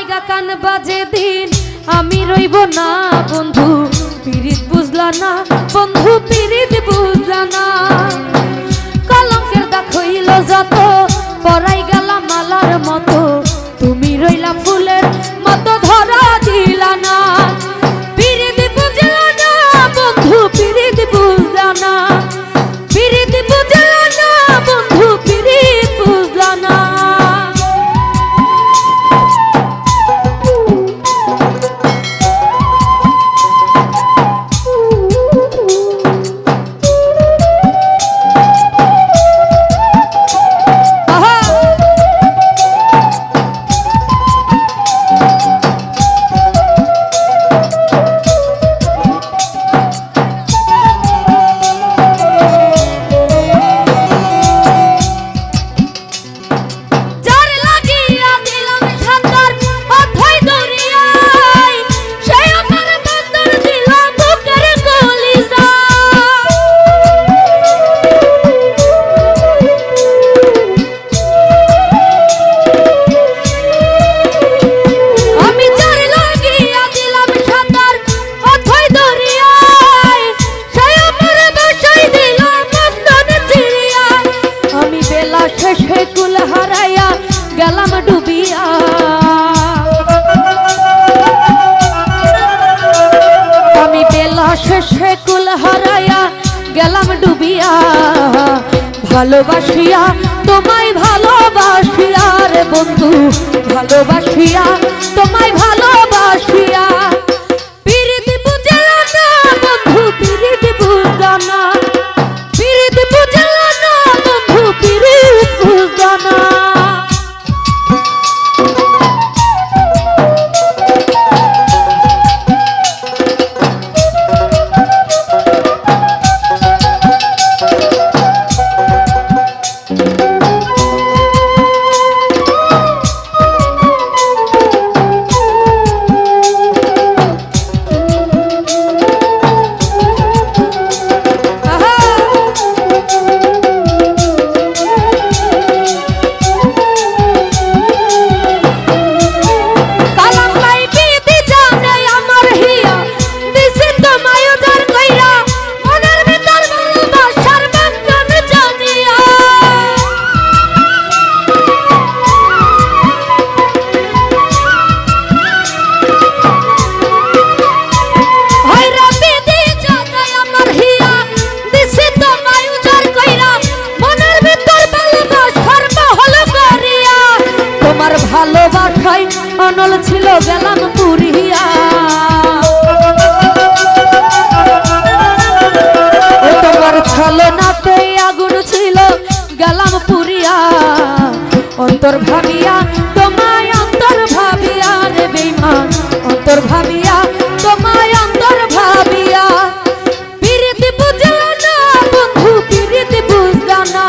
লাইগা কান বাজে দিন আমি রইব না বন্ধু পিরিত বুঝলা না বন্ধু পিরিত বুঝলা না কলঙ্কের দাগ হইল যত পরাই গেলাম মালার মতো তুমি রইলা ফুলের মতো ধরা দিলা না পিরিত বুঝলা না বন্ধু পিরিত বুঝলা না পিরিত বুঝলা না বন্ধু পিরিত বুঝলা না কুল হারাইয়া গেলাম ডুবিয়া আমি বেলা শেষে কুল হারাইয়া গেলাম ডুবিয়া ভালোবাসিয়া তোমায় ভালোবাসিয়া রে বন্ধু ভালোবাসিয়া তোমায় ভালোবাসিয়া পিরিত বুঝলা না বন্ধু পিরিত বুঝলা না পিরিত বুঝলা না বন্ধু পিরিত বুঝলা না ভালোবাসায় অনল ছিল গেলাম পুরিয়া তোমার ছলনাতে আগুন ছিল গেলাম পুরিয়া অন্তর ভাবিয়া তোমায় অন্তর ভাবিয়া রে বেঈমান অন্তর ভাবিয়া তোমায় অন্তর ভাবিয়া পিরিত বুঝলা না বন্ধু পিরিত বুঝলা না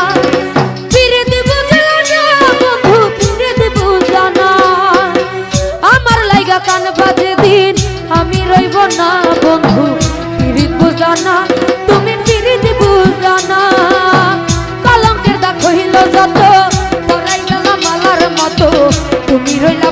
পিরিত বুঝলা না বন্ধু পিরিত বুঝলা না আমার লাইগা কান বাজে দিন আমি রইব না বন্ধু পিরিত বুঝলা না তুমি পিরিত বুঝলা না কলঙ্কের দাগ হইল যত পরাই গেলাম মালার মতো তুমি রইলা